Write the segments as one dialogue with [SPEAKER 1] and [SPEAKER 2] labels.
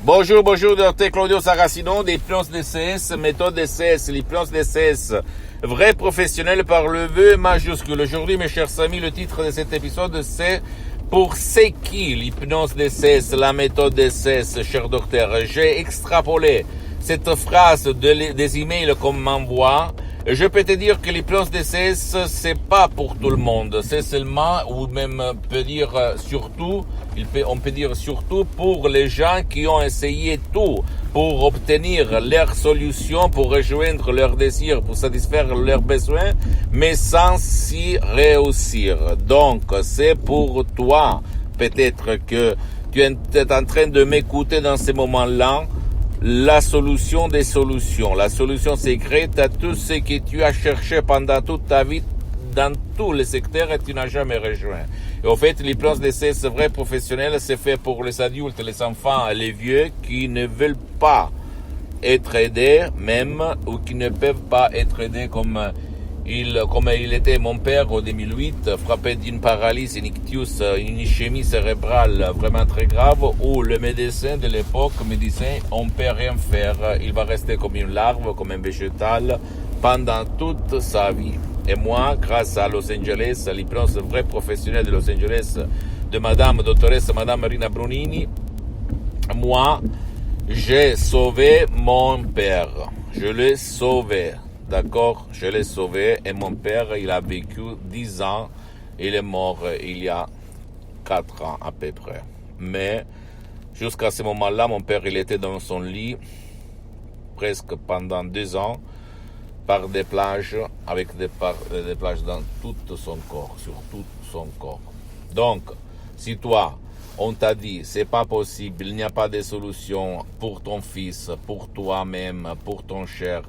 [SPEAKER 1] Bonjour, docteur Claudio Saracino, d'hypnose DCS, méthode DCS, l'hypnose DCS, vrai professionnel par le vœu majuscule. Aujourd'hui, mes chers amis, le titre de cet épisode, c'est pour c'est qui l'hypnose DCS, la méthode DCS, cher docteur. J'ai extrapolé cette phrase des emails qu'on m'envoie. Je peux te dire que l'hypnose DCS, c'est pas pour tout le monde. C'est seulement, ou même peut dire surtout, on peut dire surtout pour les gens qui ont essayé tout pour obtenir leur solution, pour rejoindre leurs désirs, pour satisfaire leurs besoins, mais sans s'y réussir. Donc, c'est pour toi. Peut-être que tu es en train de m'écouter dans ces moments-là. La solution des solutions, la solution secrète à tout ce que tu as cherché pendant toute ta vie dans tous les secteurs et tu n'as jamais rejoint. Et au fait, l'hypnose DCS vrai professionnel, c'est fait pour les adultes, les enfants et les vieux qui ne veulent pas être aidés même ou qui ne peuvent pas être aidés comme il était mon père en 2008, frappé d'une paralysie, une ictus, une ischémie cérébrale vraiment très grave, où le médecin de l'époque me disait on peut rien faire, il va rester comme une larve, comme un végétal pendant toute sa vie. Et moi, grâce à Los Angeles, à l'hypnose vrai professionnelle de Los Angeles, de Madame Marina Brunini, moi, j'ai sauvé mon père. Je l'ai sauvé. D'accord, je l'ai sauvé et mon père, il a vécu 10 ans, il est mort il y a 4 ans à peu près. Mais jusqu'à ce moment-là, mon père, il était dans son lit presque pendant 2 ans par des plages, avec des plages dans tout son corps, sur tout son corps. Donc, si toi, on t'a dit, c'est pas possible, il n'y a pas de solution pour ton fils, pour toi-même, pour ton cher,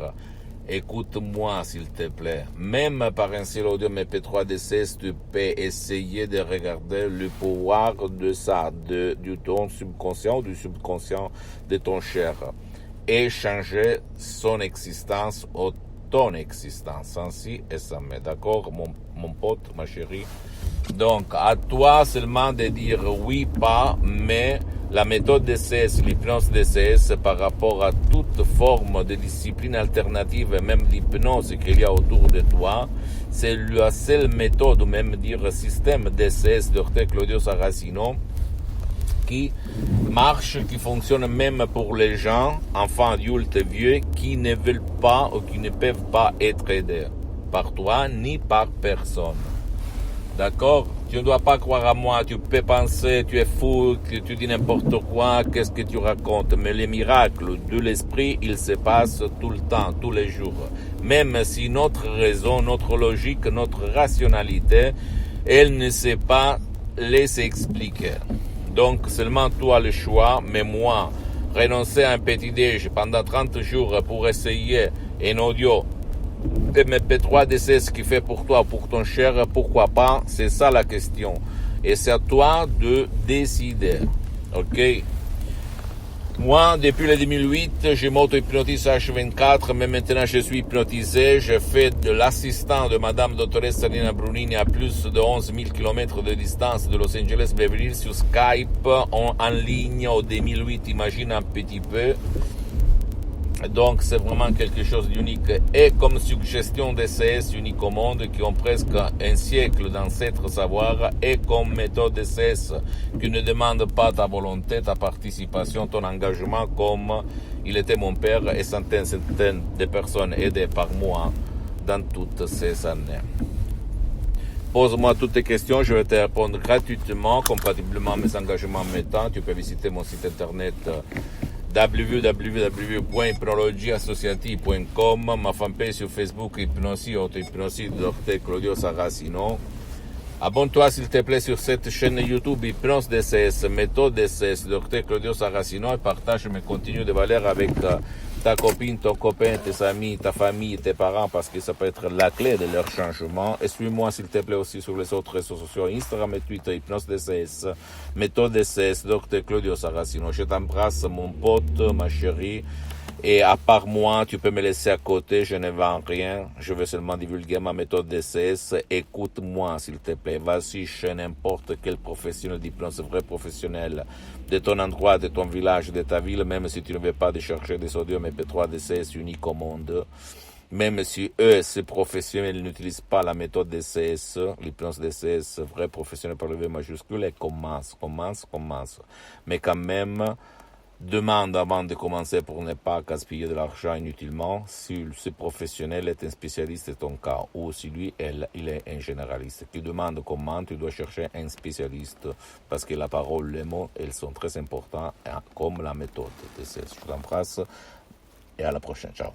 [SPEAKER 1] écoute-moi s'il te plaît. Même par un seul audio MP3 DCS, tu peux essayer de regarder le pouvoir de ça, du ton subconscient ou du subconscient de ton cher, et changer son existence au ton existence, ainsi et ça met. D'accord, mon pote, ma chérie. Donc, à toi seulement de dire oui, pas, mais la méthode DCS, l'hypnose DCS, par rapport à toute forme de discipline alternative, même l'hypnose qu'il y a autour de toi, c'est la seule méthode, ou même dire système DCS Dr Claudio Saracino, qui marche, qui fonctionne même pour les gens, enfants, adultes, vieux, qui ne veulent pas ou qui ne peuvent pas être aidés par toi ni par personne. D'accord? Tu ne dois pas croire à moi, tu peux penser, tu es fou, que tu dis n'importe quoi, qu'est-ce que tu racontes. Mais les miracles de l'esprit, ils se passent tout le temps, tous les jours. Même si notre raison, notre logique, notre rationalité, elle ne sait pas les expliquer. Donc seulement toi le choix, mais moi, renoncer à un petit déj pendant 30 jours pour essayer un audio MP3 DCS qui fait pour toi, pour ton cher, pourquoi pas, c'est ça la question. Et c'est à toi de décider, ok? Moi, depuis le 2008, je m'auto-hypnotise H24, mais maintenant je suis hypnotisé. Je fais de l'assistant de Madame Dottoressa Nina Brunini à plus de 11 000 km de distance de Los Angeles Beverly Hills sur Skype, en ligne au 2008, imagine un petit peu. Donc c'est vraiment quelque chose d'unique. Et comme suggestion DCS unique au monde qui ont presque un siècle d'ancêtre savoir, et comme méthode DCS qui ne demande pas ta volonté, ta participation, ton engagement, comme il était mon père et centaines de personnes aidées par moi dans toutes ces années. Pose-moi toutes tes questions, je vais te répondre gratuitement, compatiblement à mes engagements mettant. Tu peux visiter mon site internet www.hypnologieassociative.com, ma fanpage sur Facebook Hypnosie, auto-hypnosie Dr Claudio Saracino. Abonne-toi s'il te plaît sur cette chaîne YouTube Hypnose DCS, méthode DCS Dr Claudio Saracino, et partage mes contenus de valeur avec ta copine, ton copain, tes amis, ta famille, tes parents, parce que ça peut être la clé de leur changement. Et suis-moi s'il te plaît aussi sur les autres réseaux sociaux, Instagram et Twitter, Hypnose DCS, méthode DCS, Dr Claudio Saracino. Je t'embrasse mon pote, ma chérie, Et à part moi, tu peux me laisser à côté, je ne vends rien. Je veux seulement divulguer ma méthode DCS. Écoute-moi, s'il te plaît. Vas-y chez n'importe quel professionnel d'hypnose, vrai professionnel, de ton endroit, de ton village, de ta ville, même si tu ne veux pas de chercher des audios MP3 DCS uniques au monde. Même si eux, ces professionnels, n'utilisent pas la méthode DCS, l'hypnose DCS, vrai professionnel par le V majuscule, et commence. Mais quand même, demande avant de commencer pour ne pas gaspiller de l'argent inutilement si ce professionnel est un spécialiste de ton cas ou si lui, il est un généraliste. Tu demandes comment, tu dois chercher un spécialiste parce que la parole, les mots, elles sont très importants comme la méthode. Je t'embrasse et à la prochaine. Ciao.